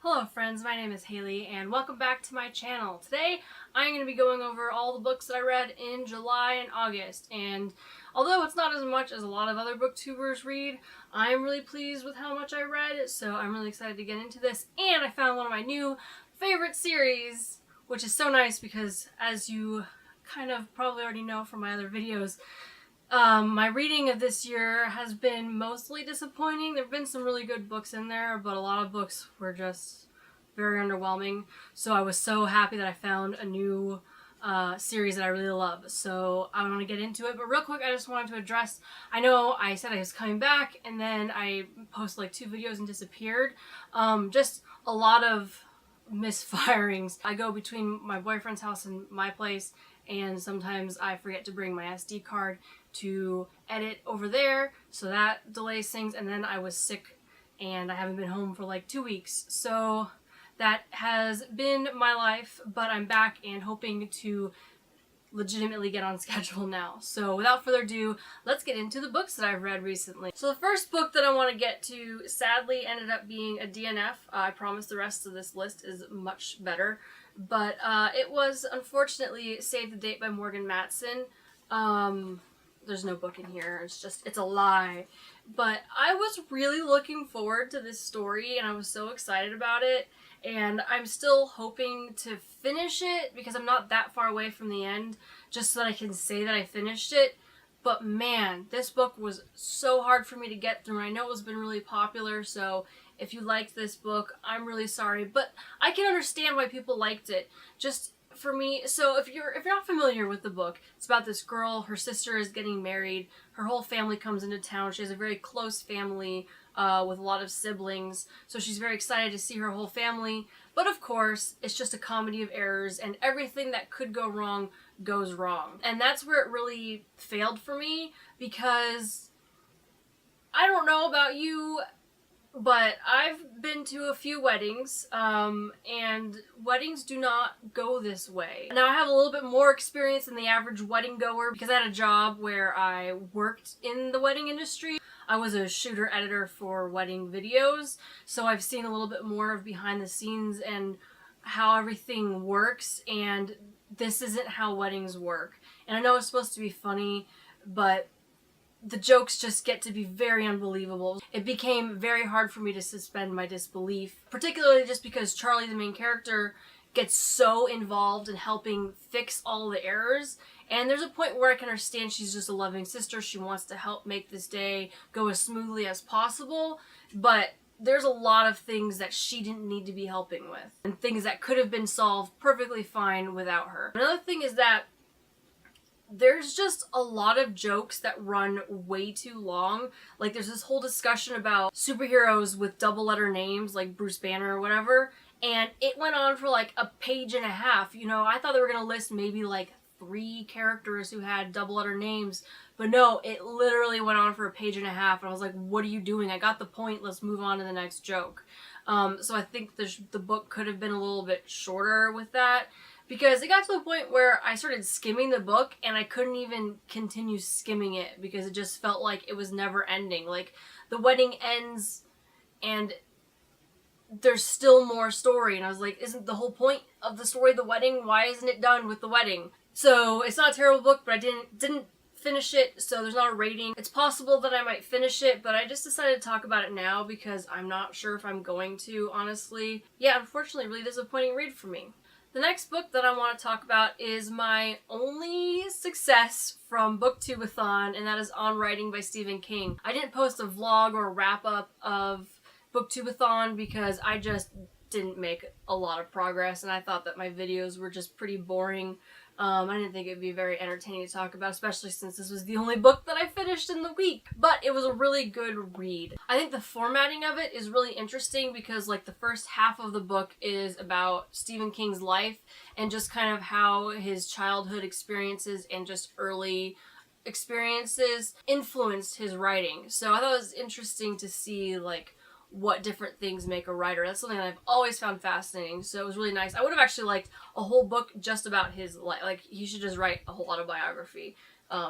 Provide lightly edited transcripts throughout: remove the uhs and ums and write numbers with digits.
Hello friends, my name is Haley and welcome back to my channel. Today I'm going to be going over all the books that I read in July and August, and although it's not as much as a lot of other booktubers read, I'm really pleased with how much I read, so I'm really excited to get into this. And I found one of my new favorite series, which is so nice because, as you kind of probably already know from my other videos, my reading of this year has been mostly disappointing. There have been some really good books in there, but a lot of books were just very underwhelming. So I was so happy that I found a new series that I really love. So I want to get into it, but real quick I just wanted to address, I know I said I was coming back and then I posted like 2 videos and disappeared. Just a lot of misfirings. I go between my boyfriend's house and my place, and sometimes I forget to bring my SD card to edit over there, so that delays things. And then I was sick and I haven't been home for like 2 weeks, so that has been my life, but I'm back and hoping to legitimately get on schedule now. So without further ado, let's get into the books that I've read recently. So the first book that I want to get to sadly ended up being a DNF. I promise the rest of this list is much better, but it was unfortunately Save the Date by Morgan Matson. There's no book in here, it's a lie. But I was really looking forward to this story and I was so excited about it, and I'm still hoping to finish it because I'm not that far away from the end, just so that I can say that I finished it. But man, this book was so hard for me to get through, and I know it's been really popular, so if you liked this book, I'm really sorry, but I can understand why people liked it. Just for me, so if you're not familiar with the book, it's about this girl, her sister is getting married, her whole family comes into town, she has a very close family with a lot of siblings, so she's very excited to see her whole family, but of course, it's just a comedy of errors, and everything that could go wrong goes wrong. And that's where it really failed for me, because I don't know about you, but I've been to a few weddings, and weddings do not go this way. Now I have a little bit more experience than the average wedding goer because I had a job where I worked in the wedding industry. I was a shooter editor for wedding videos, so I've seen a little bit more of behind the scenes and how everything works, and this isn't how weddings work. And I know it's supposed to be funny, but the jokes just get to be very unbelievable. It became very hard for me to suspend my disbelief, particularly just because Charlie, the main character, gets so involved in helping fix all the errors. And there's a point where I can understand she's just a loving sister. She wants to help make this day go as smoothly as possible, but there's a lot of things that she didn't need to be helping with, and things that could have been solved perfectly fine without her. Another thing is that there's just a lot of jokes that run way too long. Like, there's this whole discussion about superheroes with double letter names, like Bruce Banner or whatever, and it went on for like a page and a half. You know, I thought they were gonna list maybe like 3 characters who had double letter names, but no, it literally went on for a page and a half, and I was like, what are you doing? I got the point, let's move on to the next joke. So I think the book could have been a little bit shorter with that, because it got to the point where I started skimming the book and I couldn't even continue skimming it because it just felt like it was never ending. Like, the wedding ends and there's still more story, and I was like, isn't the whole point of the story the wedding? Why isn't it done with the wedding? So it's not a terrible book, but I didn't finish it, so there's not a rating. It's possible that I might finish it, but I just decided to talk about it now because I'm not sure if I'm going to, honestly. Yeah, unfortunately, really disappointing read for me. The next book that I want to talk about is my only success from Booktubeathon, and that is On Writing by Stephen King. I didn't post a vlog or a wrap-up of Booktubeathon because I just didn't make a lot of progress, and I thought that my videos were just pretty boring. I didn't think it'd be very entertaining to talk about, especially since this was the only book that I finished in the week. But it was a really good read. I think the formatting of it is really interesting because, like, the first half of the book is about Stephen King's life and just kind of how his childhood experiences and just early experiences influenced his writing. So I thought it was interesting to see, like, what different things make a writer. That's something that I've always found fascinating, so it was really nice. I would have actually liked a whole book just about his life. Like, he should just write a whole autobiography,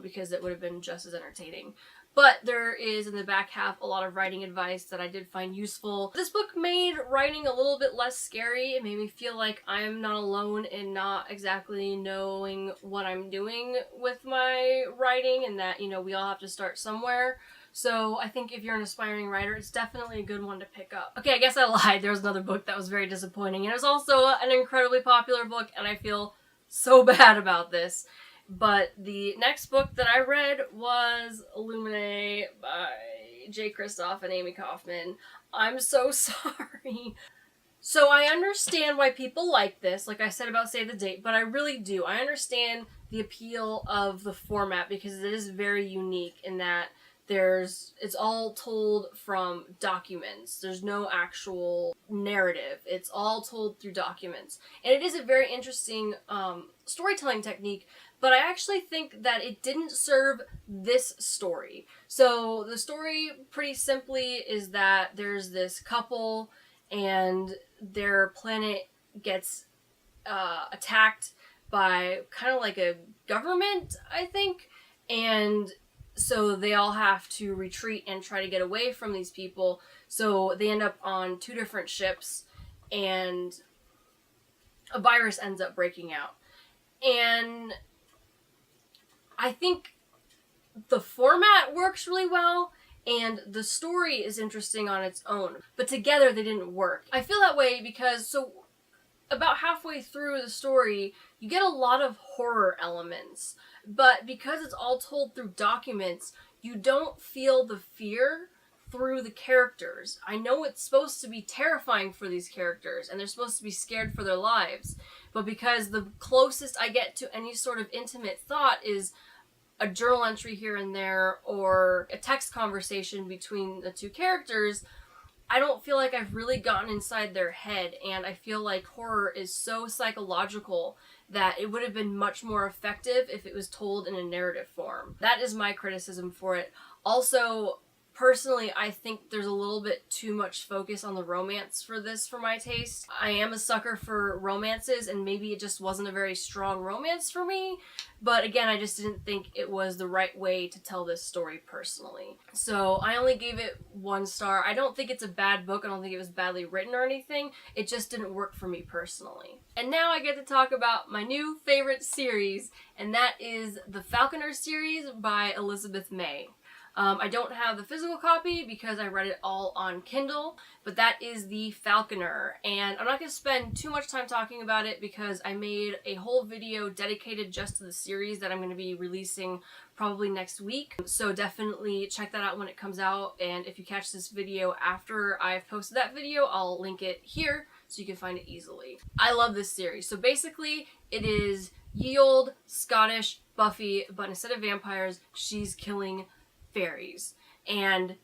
because it would have been just as entertaining. But there is in the back half a lot of writing advice that I did find useful. This book made writing a little bit less scary. It made me feel like I'm not alone in not exactly knowing what I'm doing with my writing, and that, you know, we all have to start somewhere. So I think if you're an aspiring writer, it's definitely a good one to pick up. Okay, I guess I lied. There was another book that was very disappointing, and it was also an incredibly popular book, and I feel so bad about this. But the next book that I read was Illuminae by Jay Kristoff and Amy Kaufman. I'm so sorry. So I understand why people like this, like I said about Save the Date, but I really do. I understand the appeal of the format because it is very unique in that it's all told from documents. There's no actual narrative. It's all told through documents. And it is a very interesting storytelling technique, but I actually think that it didn't serve this story. So the story, pretty simply, is that there's this couple and their planet gets attacked by kind of like a government, I think, and so they all have to retreat and try to get away from these people. So they end up on 2 different ships, and a virus ends up breaking out. And I think the format works really well, and the story is interesting on its own. But together they didn't work. I feel that way because, so about halfway through the story, you get a lot of horror elements. But because it's all told through documents, you don't feel the fear through the characters. I know it's supposed to be terrifying for these characters, and they're supposed to be scared for their lives. But because the closest I get to any sort of intimate thought is a journal entry here and there, or a text conversation between the 2 characters, I don't feel like I've really gotten inside their head, and I feel like horror is so psychological that it would have been much more effective if it was told in a narrative form. That is my criticism for it. Also, personally, I think there's a little bit too much focus on the romance for this for my taste. I am a sucker for romances, and maybe it just wasn't a very strong romance for me. But again, I just didn't think it was the right way to tell this story personally. So I only gave it 1 star. I don't think it's a bad book. I don't think it was badly written or anything. It just didn't work for me personally. And now I get to talk about my new favorite series, and that is the Falconer series by Elizabeth May. I don't have the physical copy because I read it all on Kindle, but that is the Falconer, and I'm not going to spend too much time talking about it because I made a whole video dedicated just to the series that I'm going to be releasing probably next week, so definitely check that out when it comes out. And if you catch this video after I've posted that video, I'll link it here so you can find it easily. I love this series. So basically, it is ye olde Scottish Buffy, but instead of vampires, she's killing fairies. And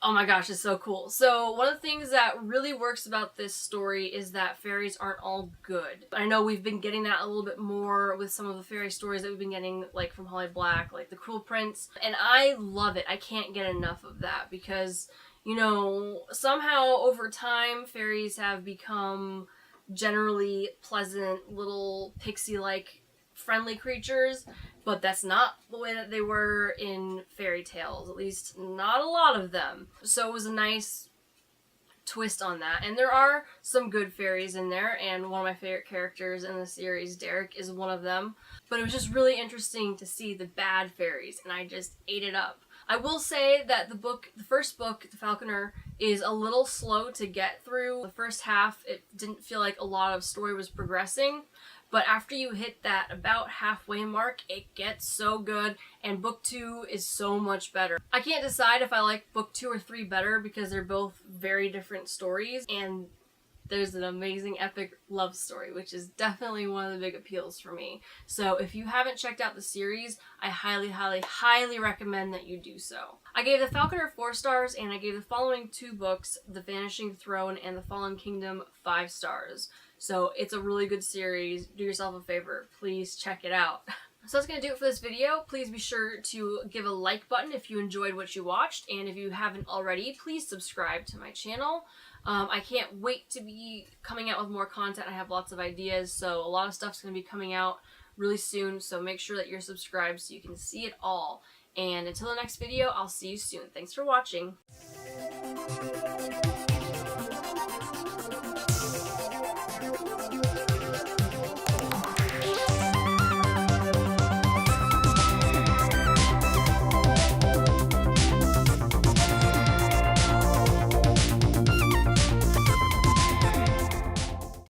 oh my gosh, it's so cool. So one of the things that really works about this story is that fairies aren't all good. I know we've been getting that a little bit more with some of the fairy stories that we've been getting, like from Holly Black, like The Cruel Prince, and I love it. I can't get enough of that because, you know, somehow over time fairies have become generally pleasant little pixie-like friendly creatures, but that's not the way that they were in fairy tales, at least not a lot of them. So it was a nice twist on that. And there are some good fairies in there, and one of my favorite characters in the series, Derek, is one of them. But it was just really interesting to see the bad fairies, and I just ate it up. I will say that the first book, The Falconer, is a little slow to get through. The first half, it didn't feel like a lot of story was progressing. But after you hit that about halfway mark, it gets so good, and book 2 is so much better. I can't decide if I like book 2 or 3 better because they're both very different stories, and there's an amazing epic love story, which is definitely one of the big appeals for me. So if you haven't checked out the series, I highly, highly, highly recommend that you do so. I gave The Falconer 4 stars, and I gave the following 2 books, The Vanishing Throne and The Fallen Kingdom, 5 stars. So it's a really good series. Do yourself a favor. Please check it out. So that's going to do it for this video. Please be sure to give a like button if you enjoyed what you watched. And if you haven't already, please subscribe to my channel. I can't wait to be coming out with more content. I have lots of ideas. So a lot of stuff's going to be coming out really soon. So make sure that you're subscribed so you can see it all. And until the next video, I'll see you soon. Thanks for watching.